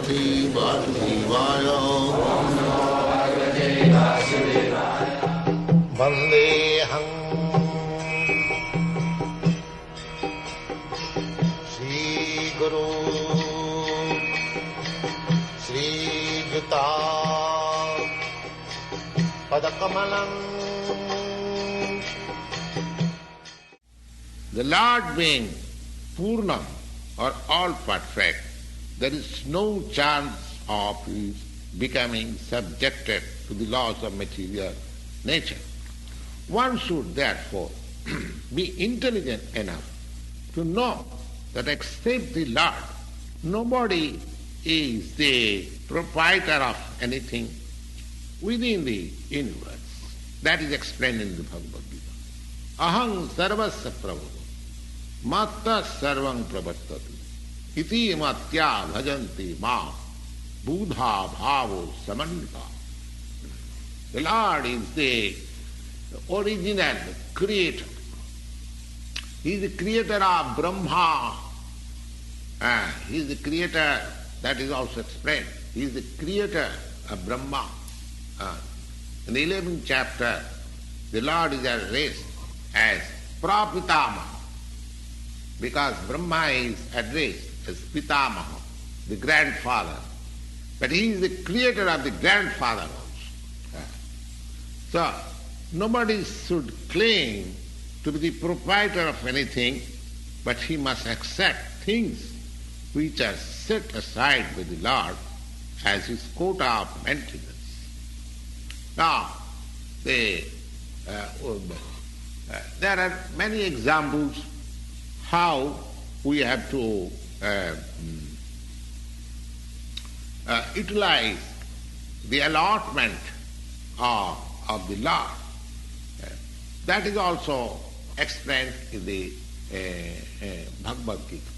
Bhagavate Vasudevaya. Vandeham Shri Guru Shri Juta Padakamalam. The Lord being Purnam or all perfect, there is no chance of his becoming subjected to the laws of material nature. One should therefore be intelligent enough to know that except the Lord, nobody is the proprietor of anything within the universe. That is explained in the Bhagavad Gita. Aham sarvasya prabhu, matta sarvam pravartati, iti matya bhajanti ma, buddha bhavo samanta. The Lord is the original creator. He is the creator of Brahma. He is the creator, that is also explained. He is the creator of Brahma. In the 11th chapter, the Lord is addressed as Prapitamaha, because Brahma is addressed as Pitamaha, the grandfather. But he is the creator of the grandfather also. So, nobody should claim to be the proprietor of anything, but he must accept things which are set aside by the Lord as his quota of maintenance. Now, there are many examples how we have to utilize the allotment of the Lord. That is also explained in the Bhagavad Gita.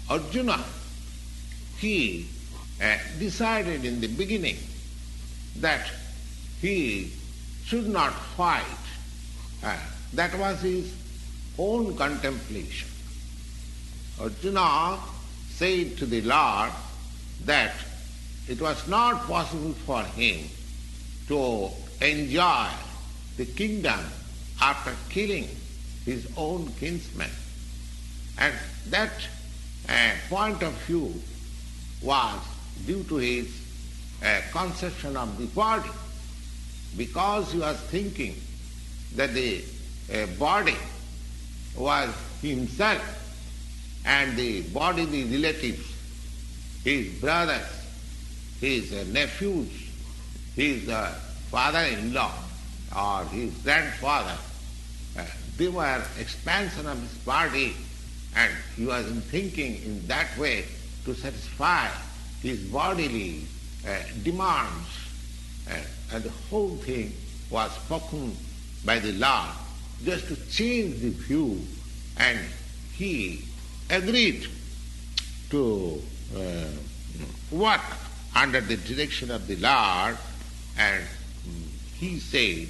Arjuna, he decided in the beginning that he should not fight. That was his own contemplation. Arjuna said to the Lord that it was not possible for him to enjoy the kingdom after killing his own kinsman. And that point of view was due to his conception of the body, because he was thinking that the body was himself and the body, the relatives, his brothers, his nephews, his father-in-law or his grandfather, they were expansion of his body, and he was thinking in that way to satisfy his bodily demands, and the whole thing was spoken by the Lord just to change the view, and he agreed to work under the direction of the Lord, and he said,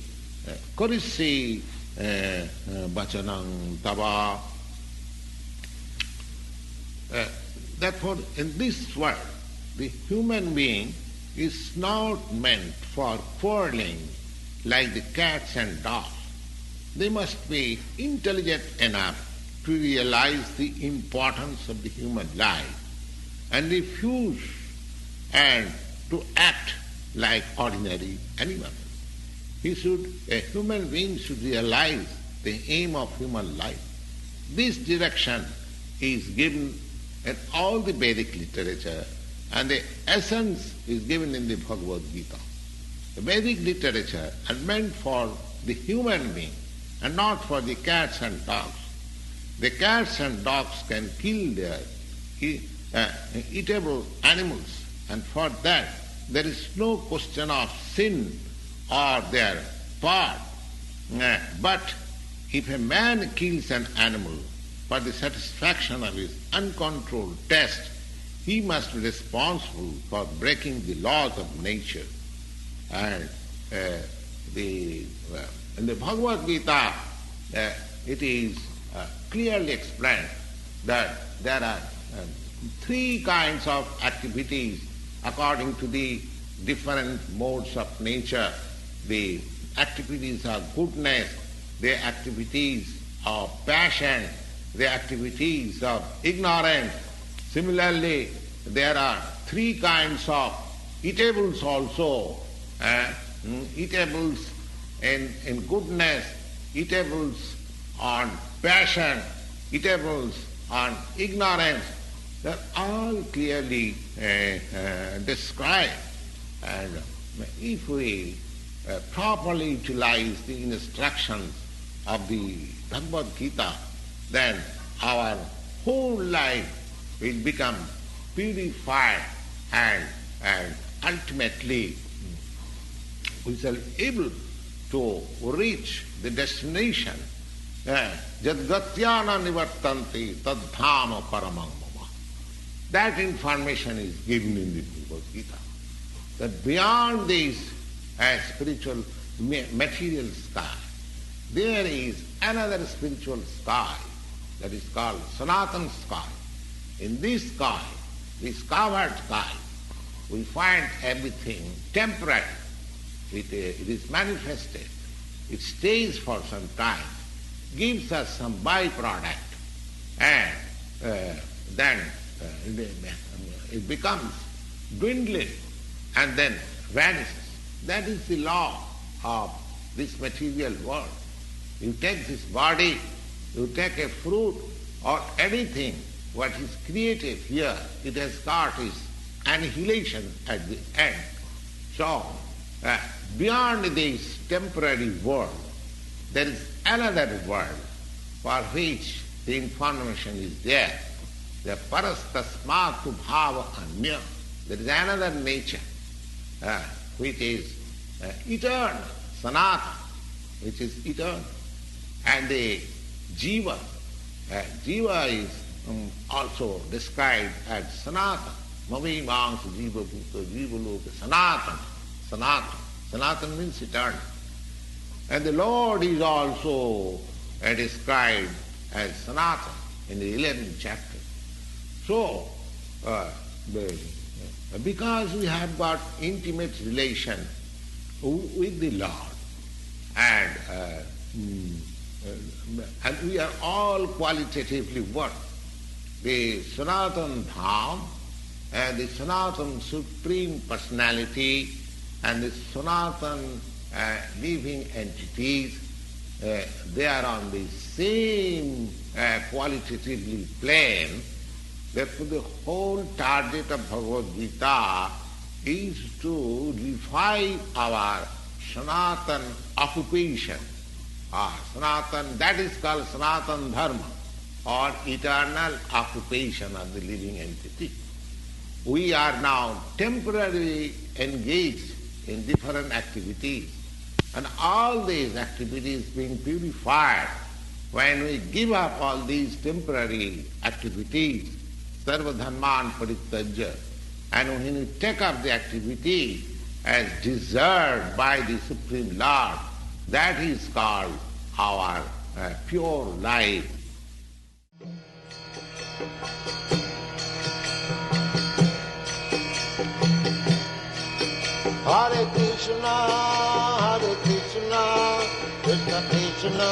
Karisi bachanam tava. Therefore, in this world, the human being is not meant for quarreling like the cats and dogs. They must be intelligent enough to realize the importance of the human life and refuse and to act like ordinary animals. A human being should realize the aim of human life. This direction is given in all the Vedic literature, and the essence is given in the Bhagavad Gita. The Vedic literature are meant for the human being and not for the cats and dogs. The cats and dogs can kill their eatable animals, and for that there is no question of sin or their part. But if a man kills an animal for the satisfaction of his uncontrolled taste, he must be responsible for breaking the laws of nature. And in the Bhagavad Gita, it is clearly explained that there are three kinds of activities according to the different modes of nature. The activities of goodness, the activities of passion, the activities of ignorance. Similarly, there are three kinds of eatables also. Eatables in goodness, eatables on passion, eatables on ignorance. They are all clearly described. And if we properly utilize the instructions of the Bhagavad Gita, then our whole life will become purified and ultimately we shall be able to reach the destination. Jadgatyana nivartanti tadhama paramam mama. That information is given in the Bhagavad Gita. That beyond this spiritual material sky, there is another spiritual sky that is called Sanatana sky. In this sky, this covered sky, we find everything temporary. It is manifested. It stays for some time, gives us some byproduct, and then it becomes dwindling and then vanishes. That is the law of this material world. You take this body, you take a fruit or anything, what is created here, it has got its annihilation at the end. So, beyond this temporary world, there is another world for which the information is there. The parastasmatu bhava anya. There is another nature which is eternal, sanatana, which is eternal. And the jiva, jiva is also described as sanatana. Mavi mansa jiva bhuta jiva loka sanatana. Sanatana. Sanatana means eternal. And the Lord is also described as Sanatana in the 11th chapter. So, because we have got intimate relation with the Lord, and we are all qualitatively one, the Sanatana Dham and the Sanatana Supreme Personality and the Sanatana living entities, they are on the same qualitatively plane. Therefore the whole target of Bhagavad Gita is to revive our Sanatana occupation. Sanatana, that is called Sanatana Dharma, or eternal occupation of the living entity. We are now temporarily engaged in different activities, and all these activities being purified. When we give up all these temporary activities, sarva dharman parityajya, and when we take up the activity as deserved by the Supreme Lord, that is called our pure life. Hare Krishna, Krishna Krishna,